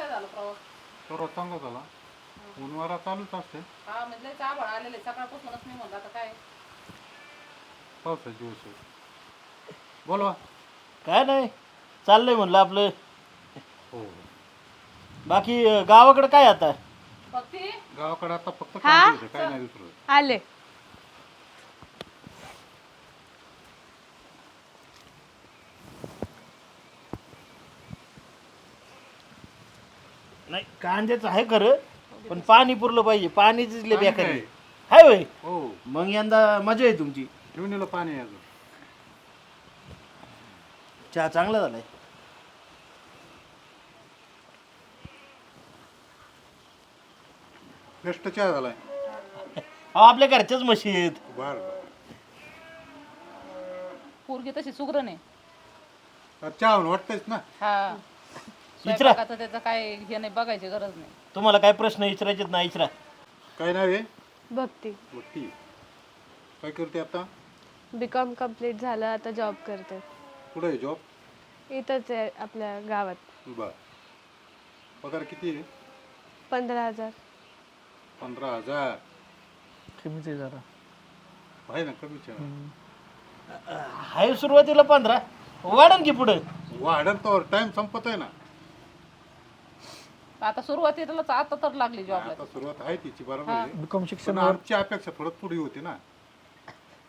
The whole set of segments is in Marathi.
काय झालं प्रवास? सर्वात चांगला झाला. उन्हाळा चालूच असते. हा म्हणजे आभाळ आलेले सकाळपासूनच मी म्हणलं आता काय पावसाचे दिवस आहे. बोलवा. काय नाही चाललंय म्हणलं आपलं. हो बाकी गावाकडे काय आता? भक्ती गावाकडे आता फक्त हा? कांदे होते, काय नाही दुसरं. आले. नाही कांद्याचं आहे खरं, पण पाणी पुरलं पाहिजे. पाणी जिजले पाणी बेकारी काय? हाय होय. हो मग यंदा मजा आहे तुमची. घेऊन येलं पाणी आहे अजून. चहा चांगला झालाय. बेस्ट चहा झालाय. अहो आपल्या घरच्याच म्हशी आहेत. बर बर. पोरगी तशी सुगरण आहे. चहा वाटतंयच ना. हा विचारा. स्वयंपाकाचं त्याचं काय हे नाही बघायची गरज नाही. तुम्हाला काय प्रश्न विचारायचे ना विचारा. काय नाव आहे? भक्ती. वट्टी. काय करते आता? बीकॉम कम्प्लीट झालं, आता जॉब करते. कुठे आहे जॉब? इथंच आहे आपल्या गावात. बर. पगार किती आहे? 15,000. 15,000. कमीच आहे जरा. आहे ना, कमीच आहे. हाय सुरुवातीला 15 वाढन की पुढे. वाढन तर टाइम संपत आहे ना. आता सुरुवातीला आता तर लागली जॉबला. आता सुरुवात आहे तिची, बरोबर आहे. बीकॉम पण शिक्षणावर आमची अपेक्षा थोडं पुढे होती ना.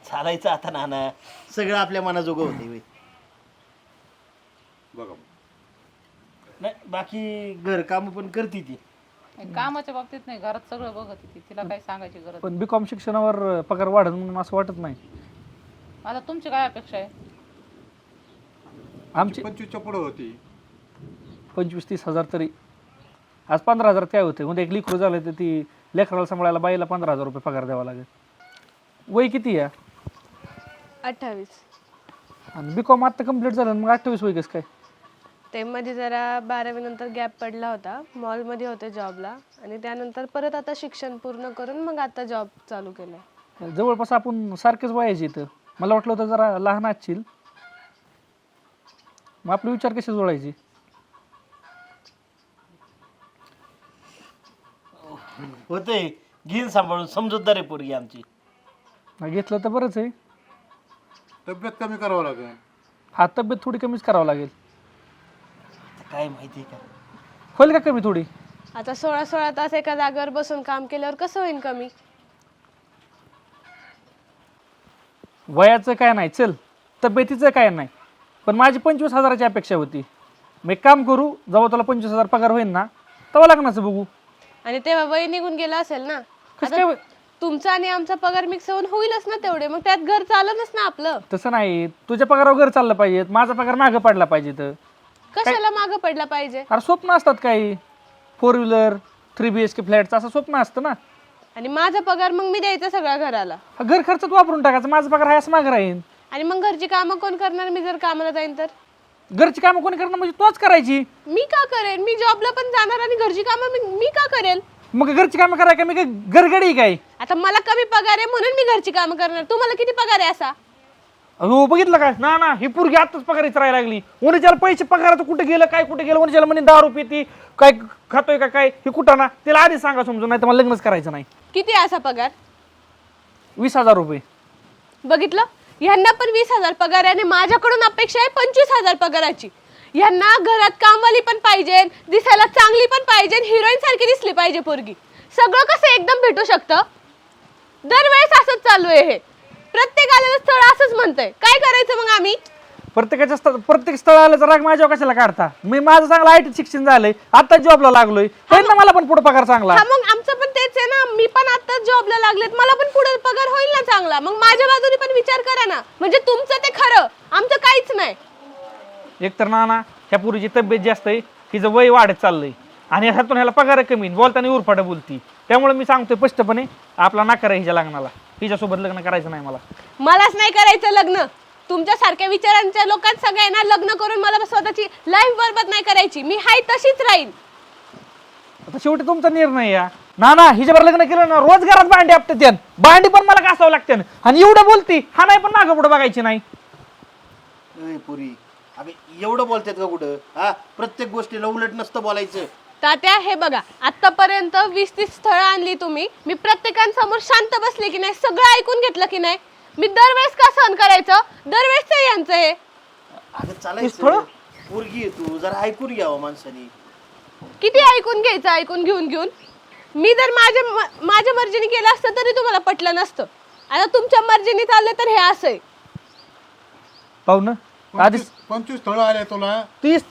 चालायचं आता नाना, सगळं आपल्या मनाजोगं होते होय. बघा नाही बाकी घर काम पण करते ती. कामाच्या बाबतीत नाही, घरात सगळं बघत होती. तिला काही सांगायची गरज नाही. पण बीकॉम शिक्षणावर पगार वाढत म्हणून असं वाटत नाही. आता तुमची काय अपेक्षा आहे? आमची 25च्या पुढे होती. 25-30 हजार तरी. आज 15,000 काय होते. उद्या एक लेकरू झालं तर ती लेकराला सांभाळायला बाईला 15,000 रुपये पगार द्यावा लागेल. वय किती आहे? 28. आणि बीकॉम आता कम्प्लीट झालं मग 28 वय कसं काय? ते मध्ये जरा 12वी नंतर गॅप पडला होता. मॉलमध्ये होते जॉबला आणि त्यानंतर परत आता शिक्षण पूर्ण करून मग आता जॉब चालू केलाय. जवळपास आपण सारखेच वयाचे इथं. मला वाटलं होतं जरा लहान असशील. मग आपले विचार कसे जोडायचे? होते घेईन सांभाळून. समजूतदार आहे पोरगी आमची. घेतलं तर बरंच आहे. तब्येत कमी करावं लागेल. हा तब्येत थोडी कमीच करावं लागेल. आता काय माहिती का, होईल का कमी थोडी? आता 16 तास एका जागेवर बसून काम केल्यावर कसं होईल कमी? वयाचं काय नाही, चल तब्येतीचं काय नाही, पण माझी 25,000ची अपेक्षा होती. मी एक काम करू, जेव्हा तुला 25,000 पगार होईल ना तेव्हा लग्नाचं बघू. आणि तेव्हा वय निघून गेला असेल ना. कसं आता काय? तुमचा आणि आमचा पगार मिक्स होऊन होईलच ना तेवढे, मग त्यात घर चालतच ना आपलं. तसं नाही, तुझ्या पगारावर घर चाललं पाहिजे, माझा पगार मागं पडला पाहिजे. तर कशाला मागं पडला पाहिजे? अरे स्वप्न असतात काही, 4 व्हीलर 3 BHK फ्लॅटचं असं स्वप्न असतं ना. आणि माझा पगार मग मी द्यायचा सगळ्या घराला. हा घर खर्चात वापरून टाकायचं, माझा पगार आहे असं मागं राहीन. आणि मग घरची कामं कोण करणार? मी जर कामाला जाईन तर घरची कामं कोणी करणार म्हणजे तोच करायची. मी का करेन? मी जॉबला पण जाणार आणि घरची कामं मी का करेल? मग घरची कामं कराय का मी काय गरगडी काय? आता मला कमी पगार आहे म्हणून मी घरची कामं करणार. तुम्हाला किती पगार आहे असा? हो बघितलं काय ना ना, ही पोरगी आताच पगार राहायला लागली. उन्हाच्याला पैसे पगाराचं कुठे गेलं काय कुठे गेलं, उन्हाच्याला म्हणे दारू पिती काय खातोय का काय, हे कुठं ना तिला आधी सांगा समजून, नाही तर मला लग्नच करायचं नाही. किती आहे असा पगार? 20,000 रुपये. बघितलं, ह्यांना पण 20,000 पगार आहे आणि माझ्याकडून अपेक्षा आहे 25,000 पगाराची. ह्यांना घरात कामवाली पण पाहिजे, दिसायला चांगली पण पाहिजे, हिरोईन सारखी दिसली पाहिजे पोरगी. सगळं कसं एकदम भेटू शकतं? दरवेळेस असंच चालू आहे हे. प्रत्येकाला स्थळ असंच म्हणतंय. काय करायचं मग आम्ही? प्रत्येक स्थळाला राग माझ्यावर कशाला काढता? मी माझं चांगलं IT शिक्षण झालंय, आता जॉबला लागलोय, त्यांना मला पण पुढे पगार चांगला. हा मग आमचं पण तेच आहे ना. मी पण आता जॉबला लागलेत, मला पण पुढे पगार होईल ना चांगला. मग माझ्या बाजूने पण विचार करा ना. म्हणजे तुमचं ते खरं, आमचं काहीच नाही. एकतर नाना ह्या पुरीची तब्येत जास्त आहे, तिचं वय वाढत चाललंय आणि ह्यातून ह्याला पगार कमी, बोलताना उरफाटा बोलती. त्यामुळे मी सांगतोय स्पष्टपणे, आपला नाकार आहे हिच्या लग्नाला. हिच्यासोबत लग्न करायचं नाही मला. मलाच नाही करायचं लग्न. तुमच्या सारख्या विचारांच्या लोकांना सगळ्यांना लग्न करून मला स्वतःची लाईफ बरबाद नाही करायची. मी हाय तशीच राहीन. आता शेवटी तुमचा निर्णय या ना ना. हिच्यावर लग्न केलं ना रोज घरात भांडी आपटते, भांडी पण मला घासावं लागते. आणि एवढं बोलती, हा नाही पण मागं पुढं बघायची नाही. पुरी अबे एवढं बोलतात का कुठं? हा प्रत्येक गोष्टीला उलट नसतं बोलायचं. तात्या हे बघा, आतापर्यंत 20-30 स्थळं आणली तुम्ही, मी प्रत्येकांसमोर शांत बसले की नाही, सगळं ऐकून घेतलं की नाही? मी दरवेळेस का सहन करायचं? दरवेळेस यांचं हे अगं थोडं? चालायचं पोरगी आहे तू, जरा ऐकून घ्यावं माणसानी. किती ऐकून घ्यायचं, ऐकून घेऊन मी जर माझ्या मर्जीने केलं असतं तरी तुम्हाला पटलं नसतं. आता तुमच्या मर्जीने चाललं तर हे असं आहे. पाहू आधी 25 स्थळं आले तुला, 30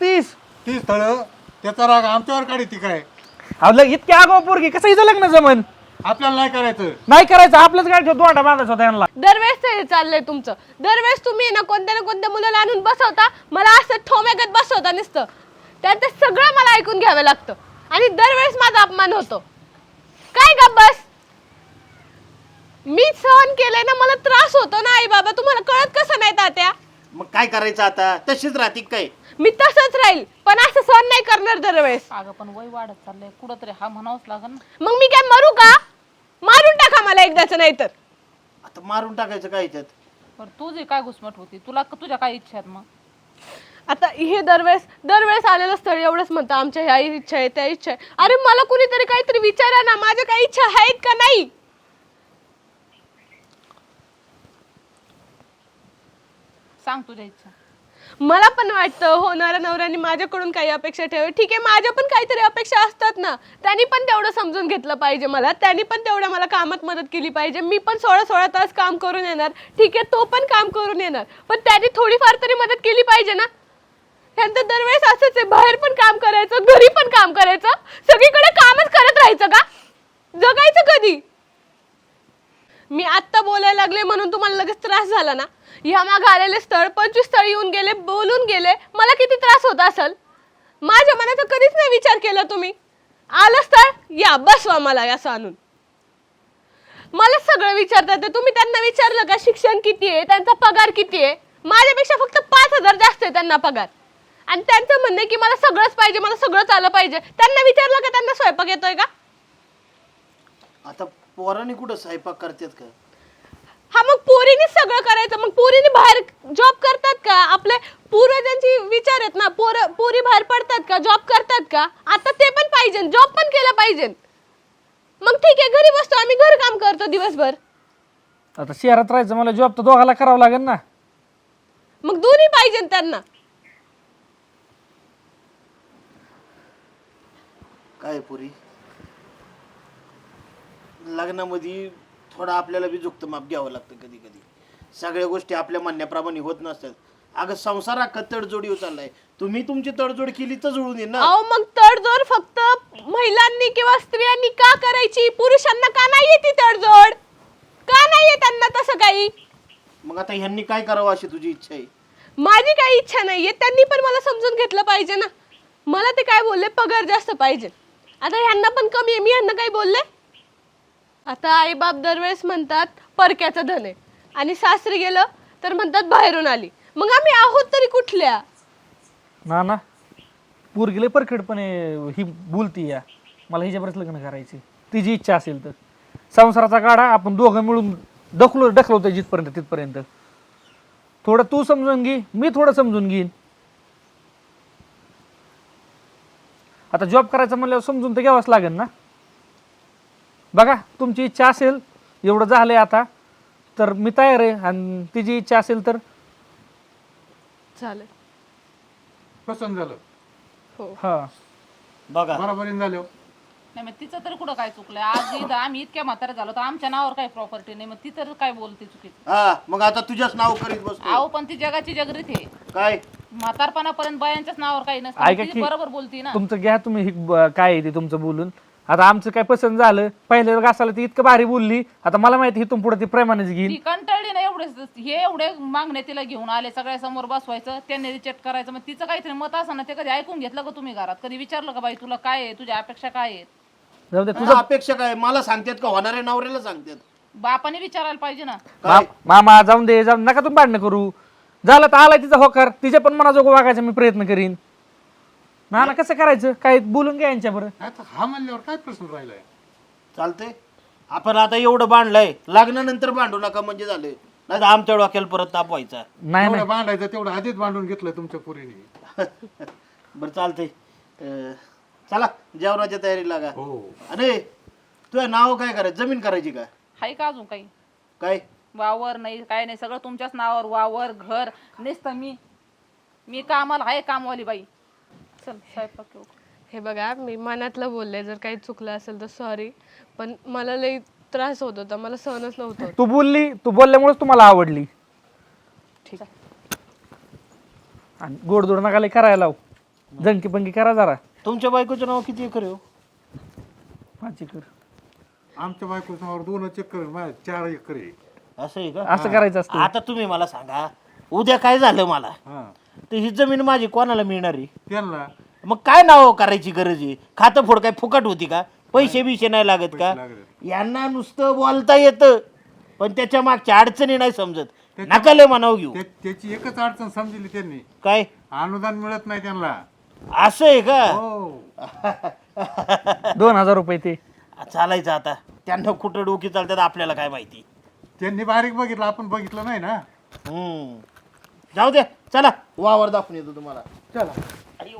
ती स्थळं त्याचा राग आमच्यावर काढी ती काय? इतक्या आगाऊ पोरगी कसं हिचं लग्न जमन? आपल्याला नाही करायचं. नाही करायचं, आपलंच गाडी दोंडा बांधायचा होता यांना. दरवेळेस हे चाललंय तुमचं. दरवेळेस तुम्ही ना कोणत्या ना कोणत्या मुलाला आणून बसवता, मला असं ठोम्यागत बसवता नुसतं. त्यात सगळं मला ऐकून घ्यावं लागतं आणि दरवेळेस माझा अपमान होतो. काय का बस, मी सहन केलंय ना, मला त्रास होतो ना. आई बाबा तुम्हाला कळत कसं नाही तात्या? मग काय करायचं आता? तशीच राहते काय? मी तसंच राहील, पण असं सहन नाही करणार दरवेळेस. अगं पण वय वाढत चाललंय, कुठंतरी हा म्हणावंच लागेल ना. मग मी काय मरू का? मारून टाका मला एकदाच, नाही तर आता मारून टाकायचं काय याच्यात? पण तुझी काय घुसमट होती, तुझ्या काय इच्छा आहेत मग? आता हे दरवेळेस आलेलं स्थळ एवढंच म्हणतं, आमच्या ह्या इच्छा आहे, त्या इच्छा आहे. अरे मला कुणीतरी काहीतरी विचारा ना, माझ्या काही इच्छा आहेत का नाही? सांग तुझ्या इच्छा. मला पण वाटतं होणाऱ्या नवऱ्याने माझ्याकडून काही अपेक्षा ठेवावी. ठीक आहे, माझ्या पण काहीतरी अपेक्षा असतात ना. त्यांनी पण तेवढं समजून घेतलं पाहिजे मला, त्यांनी पण तेवढं मला कामात मदत केली पाहिजे. मी पण 16 तास काम करून येणार, ठीक आहे, तो पण काम करून येणार, पण त्यांनी थोडीफार तरी मदत केली पाहिजे ना. त्यांचं दरवेळेस असंच आहे, बाहेर पण काम करायचं, घरी पण काम करायचं, सगळीकडे कामच करत राहायचं का? जगायचं कधी? मी आत्ता बोलायला लागले म्हणून तुम्हाला लगेच त्रास झाला ना? ह्या मागे आलेले स्थळ 25 स्थळ येऊन गेले, बोलून गेले, मला किती त्रास होत असेल? माझ्या मनाचा कधीच नाही विचार केला तुम्ही. आलं स्थळ, या बसवा मला असं आणून. मला सगळं विचारतात तुम्ही. त्यांना विचारलं का शिक्षण किती आहे, त्यांचा पगार किती आहे? माझ्यापेक्षा फक्त 5,000 जास्त आहे त्यांना पगार, आणि त्यांचं म्हणणं आहे की मला सगळंच पाहिजे, मला सगळंच आलं पाहिजे. त्यांना विचारलं का त्यांना स्वयंपाक येतोय का? आता पोरांनी कुठं स्वयंपाक करतात का? हा, मग पोरीने सगळं करायचं. मग पोरीने बाहेर जॉब करतात का? आपल्या पूर्वजांची विचार आहेत ना, पोरी बाहेर पडतात का, जॉब करतात का? आता ते पण पाहिजे, जॉब पण केलं पाहिजे. मग ठीक आहे, घरी बसतो आम्ही, घर काम करतो दिवसभर. आता शहरात राहायचं मला, जॉब तर दोघाला करावं लागेल ना. मग दोन्ही पाहिजे त्यांना. काय पुरी, लग्नामध्ये थोडं आपल्याला बी झुकतं माप घ्यावं लागतं कधी कधी. सगळ्या गोष्टी आपल्या म्हणण्याप्रमाणे होत नसतात. अगं संसार अख्खा तडजोडी चाललाय. तुम्ही तुमची तडजोड केली तर जुळून येईल ना. अहो, मग तडजोड फक्त महिलांनी किंवा स्त्रियांनी का करायची? पुरुषांना का नाहीये ती तडजोड? का नाहीये त्यांना तसं काही? मग आता ह्यांनी काय करावं अशी तुझी इच्छा आहे? माझी काही इच्छा नाहीये, त्यांनी पण मला समजून घेतलं पाहिजे ना. मला ते काय बोलले, पगार जास्त पाहिजे. आता ह्यांना पण कमी आहे, मी ह्यांना काही बोलले? आता आई बाप दरवेळेस म्हणतात परक्याचं धन आहे, आणि सासरी गेलं तर म्हणतात बाहेरून आली. मग आम्ही आहोत तरी कुठल्या? ना पोरगी लय परखडपणे ही बोलती या, मला हिच्याबरोबर लग्न करायचे. तिची इच्छा असेल तर संसाराचा गाडा आपण दोघं मिळून ढकलवतोय जिथपर्यंत तिथपर्यंत. थोडं तू समजून घे, मी थोडं समजून घेईन. आता जॉब करायचं म्हणल्यावर समजून तर घ्यावंच लागेल ना. बघा, तुमची इच्छा असेल, एवढं झालंय आता, तर मी तयार आहे. आणि तिची इच्छा असेल तर चालेल. पसंत झालं, हा बघा बरोबरीने झालं. नाही मग तिचं तर कुठं काय चुकलंय? आज इथं आम्ही इतक्या म्हातारे झालो तर आमच्या नावावर काही प्रॉपर्टी नाही, मग ती तर काय बोलते चुकीचं? हा, मग आता तुझ्याच नाव करीत बसतो. अहो पण ती जगाची जगरीत आहे. काय म्हातारपणापर्यंत बायांच्याच नावावर काही ऐका नसतं. ती की बरोबर बोलती ना. तुमचं घ्या तुम्ही, काय आहे ते तुमचं बोलून. आता आमचं काय पसंत झालं, पहिल्या घासाला ती इतकं भारी बोलली, आता मला माहिती इथून पुढे ती प्रेमानेच घेईन. ती कंटाळली ना एवढेच, हे एवढे मागणे तिला घेऊन आले, सगळ्या समोर बसवायचं, त्यांनी रिजेक्ट करायचं. मग तिचं काहीतरी मत असं ना, ते कधी ऐकून घेतलं का तुम्ही घरात? कधी विचारलं का बाई तुला काय आहे, तुझ्या अपेक्षा काय आहेत? जाऊ दे, तुझं अपेक्षा काय मला सांगतात का होणाऱ्या नवऱ्याला सांगतात? बापाने विचारायला पाहिजे ना. काय मामा जाऊन दे, जाऊन नका तुम्ही भांडणं करू. झालं तर आलाय तिचा होकार, तिच्या पण मनाजोगं वागायचा मी प्रयत्न करीन. ना कसं करायचं, काय बोलून घ्या यांच्या बरं. आता हा म्हणल्यावर काय प्रश्न राहिलाय? चालतंय. आपण आता एवढं बांधलंय, लग्नानंतर भांडू नका म्हणजे झालं. नाही तर आमच्या डोक्याला परत ताप व्हायचा. नाही तेवढं बांधायचं तेवढं आधीच बांधून घेतलं तुमच्या पोरीने. बरं चालतंय. चला जेवणाच्या तयारीला लागा. हो अरे तुझं नाव काय करायचं? जमीन करायची का हाय का अजून काही काय? वावर नाही काय नाही, सगळं तुमच्याच नावावर, वावर घर नुसतं मी कामाला आहे, कामवाली बाई. चल स्वयंपाक करू. हे बघा मी मनातलं बोलले, जर काही चुकलं असेल तर सॉरी, पण मला लई त्रास होत होता, मला सहनच नव्हतं होत. तू बोलल्यामुळेच तुम्हाला आवडली. ठीक आहे. आणि गोडधोड नका लय करायला लाव, जणकी पंकी करा जरा. तुमच्या बायकोचं नाव किती एकर आहे हो? 5 एकर आमच्या बायकोचं नावावर 2 एकर आहे, माझ्या 4 एकर आहे. असं आहे का? असं करायचं असतं. आता तुम्ही मला सांगा, उद्या काय झालं मला हा तर ही जमीन माझी कोणाला मिळणार आहे? त्यांना मग काय नाव करायची गरज आहे? खातं फोड काय फुकट होती का? पैसे बिशे नाही लागत का? लागले. यांना नुसतं बोलता येतं पण त्याच्या मागच्या अडचणी नाही समजत. नका म्हणाव घेऊ. त्याची एकच अडचण समजली त्यांनी, काय अनुदान मिळत नाही त्यांना. असं आहे का? हो 2000 रुपये ते. चालायचं आता. त्यांना कुठं डोकी चालतात आपल्याला काय माहिती. त्यांनी बारीक बघितलं, आपण बघितलं नाही ना. जाऊ दे, चला वावर दाखवून येतो तुम्हाला. चला. अयो.